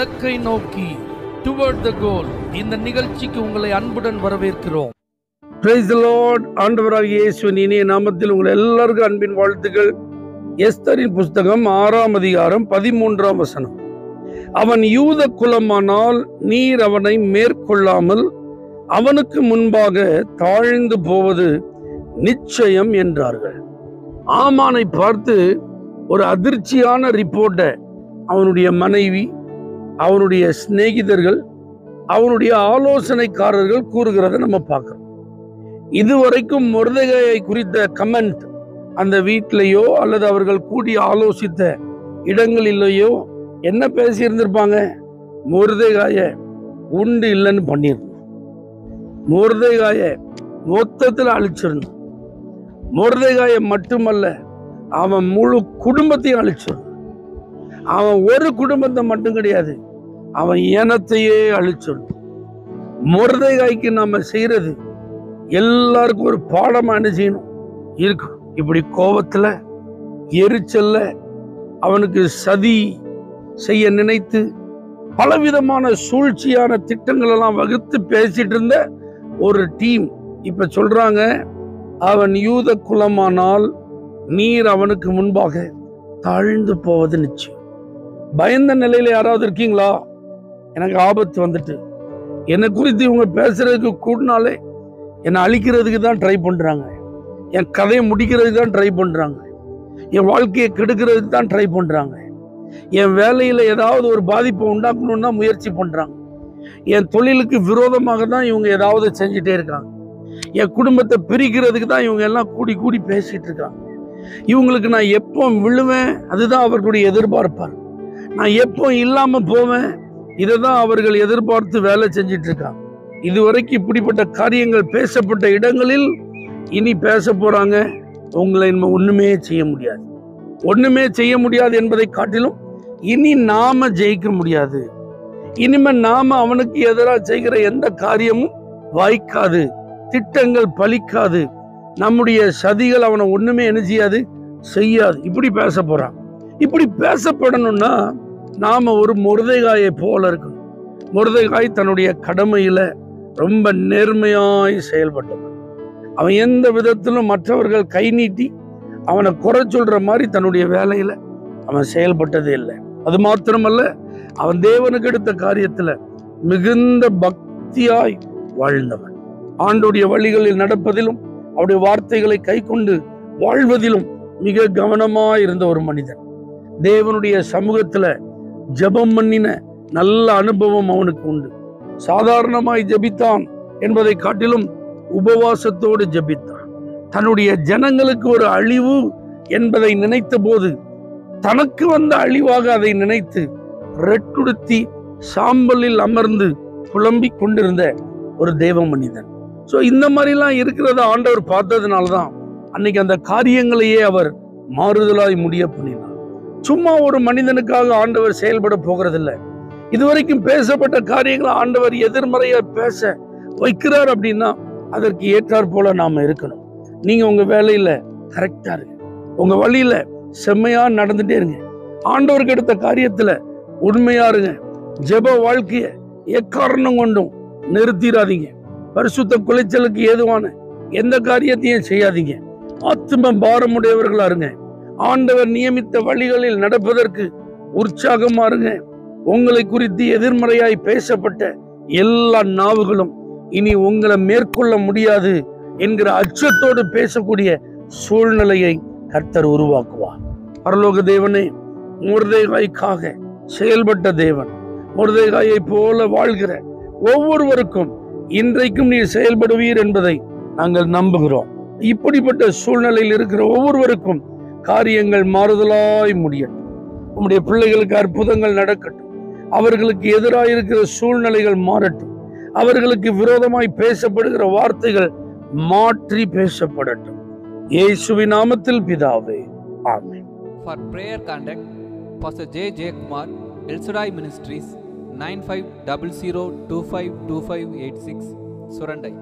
இலக்கை நோக்கி டுவர்ட் த கோல் இந்த நிகழ்ச்சிக்கு உங்களை அன்புடன் வரவேற்கிறோம். Praise the Lord. ஆண்டவராகிய இயேசுவின் இனிய நாமத்தில் உங்கள் எல்லாருக்கும் அன்பின் வாழ்த்துக்கள். எஸ்தரின் புஸ்தகம் 6ஆம் அதிகாரம் 13ஆம் வசனம். அவன் யூத குலமானால் நீர் அவனை மேற்கொள்ளாமல் அவனுக்கு முன்பாக தாழ்ந்து போவது நிச்சயம் என்றார்கள். ஆமானை பார்த்து ஒரு அதிர்ச்சியான ரிப்போர்ட்டை அவனுடைய மனைவி, அவனுடைய சிநேகிதர்கள், அவனுடைய ஆலோசனைக்காரர்கள் கூறுகிறத நம்ம பார்க்கிறோம். இதுவரைக்கும் மொர்தெகாயை குறித்த கமெண்ட் அந்த வீட்டிலேயோ அல்லது அவர்கள் கூடி ஆலோசித்த இடங்களிலேயோ என்ன பேசியிருந்திருப்பாங்க? மொர்தெகாயை உண்டு இல்லைன்னு பண்ணியிருந்தோம், மொர்தெகாயை மொத்தத்தில் அழிச்சிருந்தோம், மொர்தெகாயை மட்டுமல்ல அவன் முழு குடும்பத்தையும் அழிச்சிருந்தான். அவன் ஒரு குடும்பத்தை மட்டும் கிடையாது, அவன் இனத்தையே அழிச்சிருந்தான். மொர்தெகாய்க்கு நம்ம செய்யறது எல்லாருக்கும் ஒரு பாடமா என்ன செய்யணும் இருக்கணும். இப்படி கோபத்துல எரிச்சல்ல அவனுக்கு சதி செய்ய நினைத்து பலவிதமான சூழ்ச்சியான திட்டங்கள் எல்லாம் வகுத்து பேசிட்டு இருந்த ஒரு டீம் இப்ப சொல்றாங்க, அவன் யூத குலமானால் நீர் அவனுக்கு முன்பாக தாழ்ந்து போவது நிச்சயம். பயந்த நிலையில யாராவது இருக்கீங்களா? எனக்கு ஆபத்து வந்துட்டு என்னை குறித்து இவங்க பேசுறதுக்கு கூடனாலே என்னை அழிக்கிறதுக்கு தான் ட்ரை பண்றாங்க, என் கதையை முடிக்கிறதுக்கு தான் ட்ரை பண்றாங்க, என் வாழ்க்கையை கெடுக்கிறதுக்கு தான் ட்ரை பண்றாங்க, என் வேலையில ஏதாவது ஒரு பாதிப்பை உண்டாக்கணும்னு தான் முயற்சி பண்றாங்க, என் தொழிலுக்கு விரோதமாக தான் இவங்க ஏதாவது செஞ்சுட்டே இருக்காங்க, என் குடும்பத்தை பிரிக்கிறதுக்கு தான் இவங்க எல்லாம் கூடி கூடி பேசிட்டு இருக்காங்க, இவங்களுக்கு நான் எப்போ விழுவேன் அதுதான் அவர்களுடைய எதிர்பார்ப்பார், நான் எப்போ இல்லாம போவேன் இதை தான் அவர்கள் எதிர்பார்த்து வேலை செஞ்சிட்டு இருக்காங்க. இதுவரைக்கும் இப்படிப்பட்ட காரியங்கள் பேசப்பட்ட இடங்களில் இனி பேச போறாங்க. உங்களை ஒண்ணுமே செய்ய முடியாது, ஒண்ணுமே செய்ய முடியாது என்பதை காட்டிலும் இனி நாம ஜெயிக்க முடியாது, இனிமே நாம அவனுக்கு எதிராக செய்கிற எந்த காரியமும் வாய்க்காது, திட்டங்கள் பலிக்காது, நம்முடைய சதிகள் அவனை ஒண்ணுமே என்ன செய்யாது, செய்யாது. இப்படி பேச போறான். இப்படி பேசப்படணும்னா நாம ஒரு மொர்தெகாயை போல இருக்கணும். மொர்தெகாய் தன்னுடைய கடமையில ரொம்ப நேர்மையாய் செயல்பட்டவன். அவன் எந்த விதத்திலும் மற்றவர்கள் கை நீட்டி அவனை குறை சொல்ற மாதிரி தன்னுடைய வேலையில அவன் செயல்பட்டதே இல்லை. அது மாத்திரமல்ல, அவன் தேவனுக்கு எடுத்த காரியத்துல மிகுந்த பக்தியாய் வாழ்ந்தவன். ஆண்டோடைய வழிகளில் நடப்பதிலும் அவருடைய வார்த்தைகளை கை கொண்டு வாழ்வதிலும் மிக கவனமாய் இருந்த ஒரு மனிதன். தேவனுடைய சமூகத்துல ஜெபம் பண்ணின நல்ல அனுபவம் அவனுக்கு உண்டு. சாதாரணமாய் ஜெபித்தான் என்பதை காட்டிலும் உபவாசத்தோடு ஜெபித்தான். தன்னுடைய ஜனங்களுக்கு ஒரு அழிவு என்பதை நினைத்த போது தனக்கு வந்த அழிவாக அதை நினைத்து ரெட்டுடுத்தி சாம்பலில் அமர்ந்து புலம்பிக் கொண்டிருந்த ஒரு தேவ மனிதன். ஸோ இந்த மாதிரிலாம் இருக்கிறத ஆண்டவர் பார்த்ததுனால்தான் அன்னைக்கு அந்த காரியங்களையே அவர் மாறுதலாய் முடிய பண்ணினார். சும்மா ஒரு மனிதனுக்காக ஆண்டவர் செயல்பட போகிறதில்லை. இதுவரைக்கும் பேசப்பட்ட காரியங்களை ஆண்டவர் எதிர்மறையா பேச வைக்கிறார் அப்படின்னா அதற்கு ஏற்றாற் போல நாம இருக்கணும். நீங்க உங்க வேலையில கரெக்டா இருங்க, உங்க வழியில செம்மையா நடந்துட்டே இருங்க, ஆண்டவருக்கு எடுத்த காரியத்துல உண்மையா இருங்க, ஜெப வாழ்க்கைய எக்காரணம் கொண்டும் நிறுத்திடாதீங்க, பரிசுத்த குலைச்சலுக்கு ஏதுவான எந்த காரியத்தையும் செய்யாதீங்க, ஆத்தும பாரமுடையவர்களா இருங்க, ஆண்டவர் நியமித்த வழிகளில் நடப்பதற்கு உற்சாகமா இருங்க. உங்களை குறித்து எதிர்மறையாய் பேசப்பட்ட எல்லா நாவுகளும் இனி உங்களை மேற்கொள்ள முடியாது என்கிற அச்சத்தோடு பேசக்கூடிய சூழ்நிலையை கர்த்தர் உருவாக்குவார். பரலோக தேவனே, மொர்தெகாய்க்காக செயல்பட்ட தேவன், மொர்தெகாயை போல வாழ்கிற ஒவ்வொருவருக்கும் இன்றைக்கும் நீர் செயல்படுவீர் என்பதை நாங்கள் நம்புகிறோம். இப்படிப்பட்ட சூழ்நிலையில் இருக்கிற ஒவ்வொருவருக்கும் காரியங்கள் மாறுதலாய் முடியட்டும். உம்முடைய பிள்ளைகளுக்கு அற்புதங்கள் நடக்கட்டும். அவர்களுக்கு எதிராக இருக்கிற சூழ்நிலைகள் மாறட்டும். அவர்களுக்கு விரோதமாய் பேசப்படுகிற வார்த்தைகள் மாற்றி பேசப்படட்டும். இயேசுவின் நாமத்தில் பிதாவே, ஆமென். For prayer contact Pastor J. J. Kumar, El Shaddai Ministries, 9500252586, Surandai.